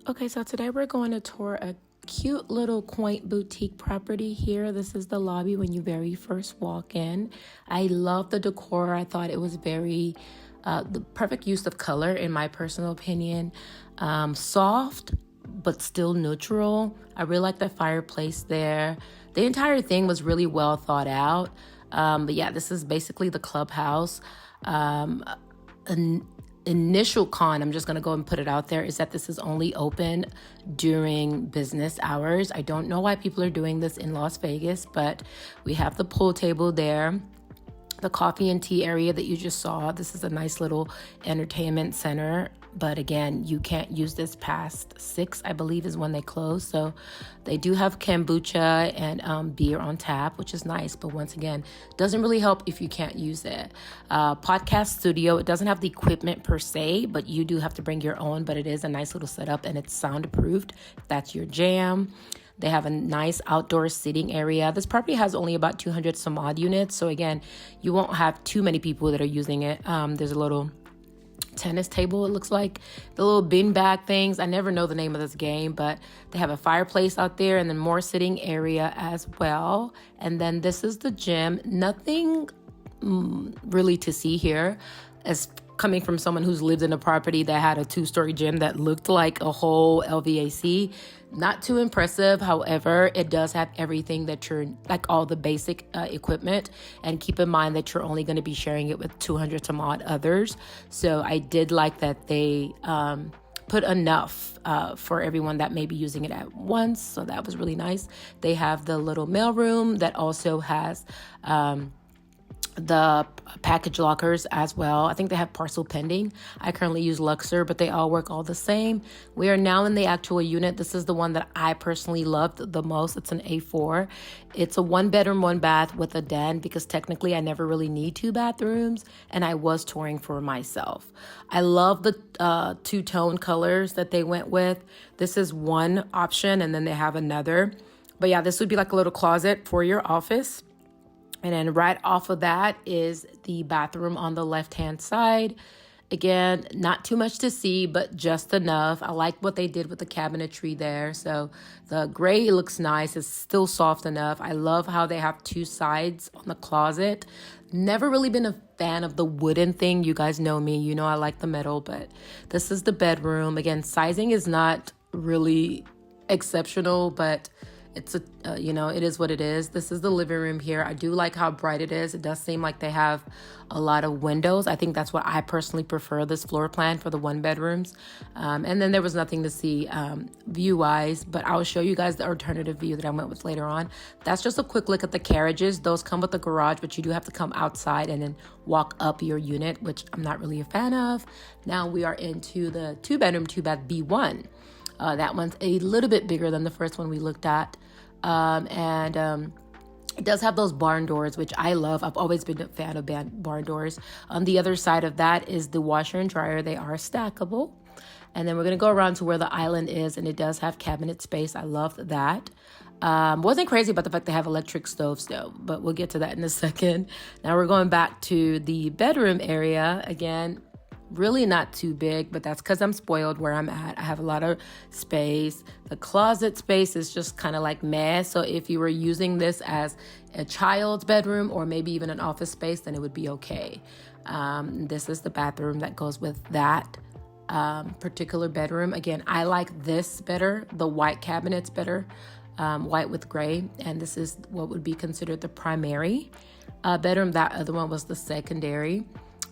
Okay, so today we're going to tour a cute little quaint boutique property here. This is the lobby when you very first walk in. I love the decor. I thought it was very the perfect use of color in my personal opinion. Soft but still neutral. I really like the fireplace there. The entire thing was really well thought out. But yeah, this is basically the clubhouse. An initial con, I'm just going to go and put it out there, is that this is only open during business hours. I don't know why people are doing this in Las Vegas, but we have the pool table there. The coffee and tea area that you just saw. This is a nice little entertainment center. But again, you can't use this past 6, I believe, is when they close. So they do have kombucha and beer on tap, which is nice. But once again, doesn't really help if you can't use it. Podcast studio, it doesn't have the equipment per se, but you do have to bring your own. But it is a nice little setup and it's soundproofed if that's your jam. They have a nice outdoor seating area. This property has only about 200 some odd units. So again, you won't have too many people that are using it. There's a little tennis table, it looks like. The little beanbag things. I never know the name of this game, but they have a fireplace out there and then more sitting area as well. And then this is the gym. Nothing really to see here, as coming from someone who's lived in a property that had a 2-story gym that looked like a whole LVAC. Not too impressive. However, it does have everything that you're, like all the basic equipment. And keep in mind that you're only going to be sharing it with 200 some odd others. So I did like that they put enough for everyone that may be using it at once. So that was really nice. They have the little mail room that also has the package lockers as well. I think they have parcel pending. I currently use Luxor, but they all work all the same. We are now in the actual unit. This is the one that I personally loved the most. It's an A4. It's a 1-bedroom, 1-bath with a den, because technically I never really need 2 bathrooms, and I was touring for myself. I love the two-tone colors that they went with. This is one option, and then they have another. But yeah, this would be like a little closet for your office. And then right off of that is the bathroom on the left-hand side. Again, not too much to see, but just enough. I like what they did with the cabinetry there. So the gray looks nice. It's still soft enough. I love how they have 2 sides on the closet. Never really been a fan of the wooden thing. You guys know me. You know I like the metal, but this is the bedroom. Again, sizing is not really exceptional, but it's it is what it is. This is the living room here. I do like how bright it is. It does seem like they have a lot of windows. I think that's what I personally prefer, this floor plan for the 1-bedrooms. And then there was nothing to see view-wise, but I'll show you guys the alternative view that I went with later on. That's just a quick look at the carriages. Those come with the garage, but you do have to come outside and then walk up your unit, which I'm not really a fan of. Now we are into the 2-bedroom, 2-bath B1. That one's a little bit bigger than the first one we looked at. It does have those barn doors, which I love. I've always been a fan of barn doors. On the other side of that is the washer and dryer. They are stackable. And then we're going to go around to where the island is, and it does have cabinet space. I love that. Wasn't crazy about the fact they have electric stoves though, but we'll get to that in a second. Now we're going back to the bedroom area again. Really not too big, but that's because I'm spoiled where I'm at. I have a lot of space. The closet space is just kind of like meh. So if you were using this as a child's bedroom or maybe even an office space, then it would be okay. This is the bathroom that goes with that particular bedroom. Again, I like this better. The white cabinets better, white with gray. And this is what would be considered the primary bedroom. That other one was the secondary.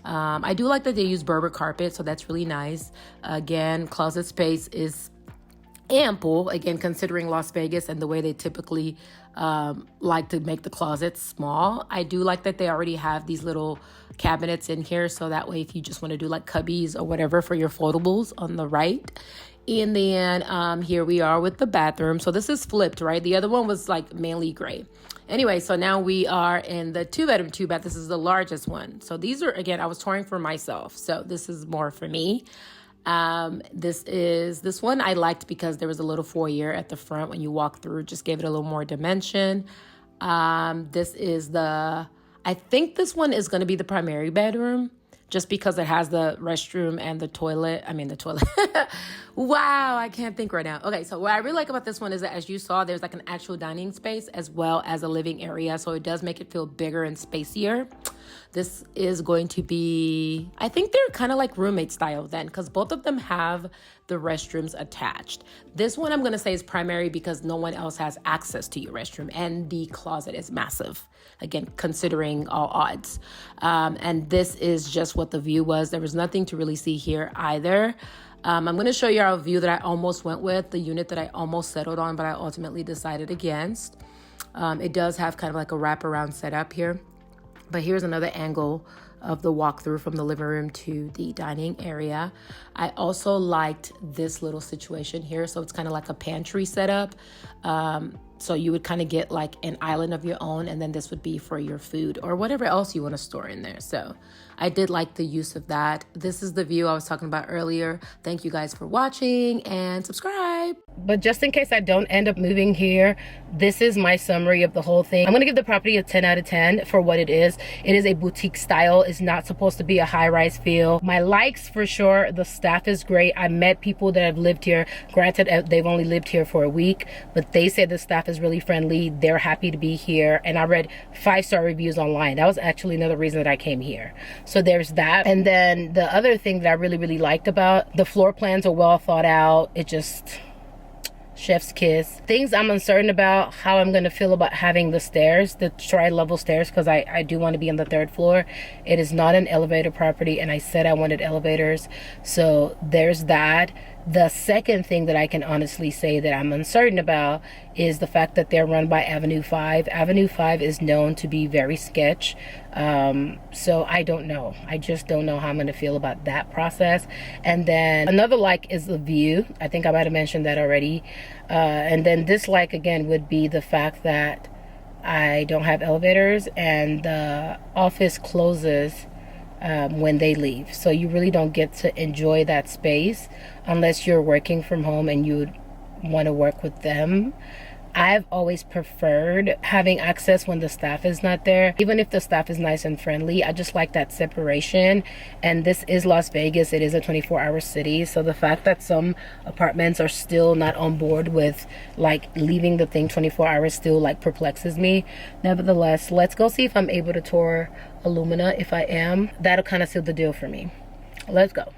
I do like that they use Berber carpet, so that's really nice. Again, closet space is ample, again, considering Las Vegas and the way they typically like to make the closets small. I do like that they already have these little cabinets in here, so that way if you just want to do like cubbies or whatever for your foldables on the right. And then here we are with the bathroom. So this is flipped, right? The other one was like mainly gray. Anyway, so now we are in the 2-bedroom, 2-bath. This is the largest one. So these are, again, I was touring for myself. So this is more for me. This one I liked because there was a little foyer at the front when you walk through, just gave it a little more dimension. This is I think this one is going to be the primary bedroom. just because it has the restroom and the toilet. I mean, the toilet. Wow, I can't think right now. Okay, so what I really like about this one is that, as you saw, there's like an actual dining space as well as a living area. So it does make it feel bigger and spacier. This is going to be, I think they're kind of like roommate style then, because both of them have the restrooms attached. This one I'm going to say is primary because no one else has access to your restroom, and the closet is massive. Again, considering all odds. And this is just what the view was. There was nothing to really see here either. I'm going to show you our view that I almost went with, the unit that I almost settled on, but I ultimately decided against. It does have kind of like a wraparound setup here. But here's another angle of the walkthrough from the living room to the dining area. I also liked this little situation here. So it's kind of like a pantry setup. So you would kind of get like an island of your own, and then this would be for your food or whatever else you want to store in there. So I did like the use of that. This is the view I was talking about earlier. Thank you guys for watching, and subscribe. But just in case I don't end up moving here, this is my summary of the whole thing. I'm going to give the property a 10 out of 10 for what it is. It is a boutique style. It's not supposed to be a high-rise feel. My likes for sure, the staff is great. I met people that have lived here. Granted, they've only lived here for a week, but they say the staff is really friendly. They're happy to be here. And I read 5-star reviews online. That was actually another reason that I came here. So there's that. And then the other thing that I really liked about, the floor plans are well thought out. It just, chef's kiss. Things I'm uncertain about, how I'm going to feel about having the stairs, the tri-level stairs, because I do want to be on the 3rd floor. It is not an elevator property, and I said I wanted elevators. So there's that. The second thing that I can honestly say that I'm uncertain about is the fact that they're run by Avenue 5. Avenue 5 is known to be very sketch. So I don't know. I just don't know how I'm going to feel about that process. And then another like is the view. I think I might have mentioned that already. And then dislike again would be the fact that I don't have elevators and the office closes when they leave. So you really don't get to enjoy that space unless you're working from home and you would want to work with them. I've always preferred having access when the staff is not there. Even if the staff is nice and friendly, I just like that separation. And this is Las Vegas. It is a 24-hour city. So the fact that some apartments are still not on board with like leaving the thing 24 hours still like perplexes me. Nevertheless, let's go see if I'm able to tour Illumina. If I am, that'll kind of seal the deal for me. Let's go.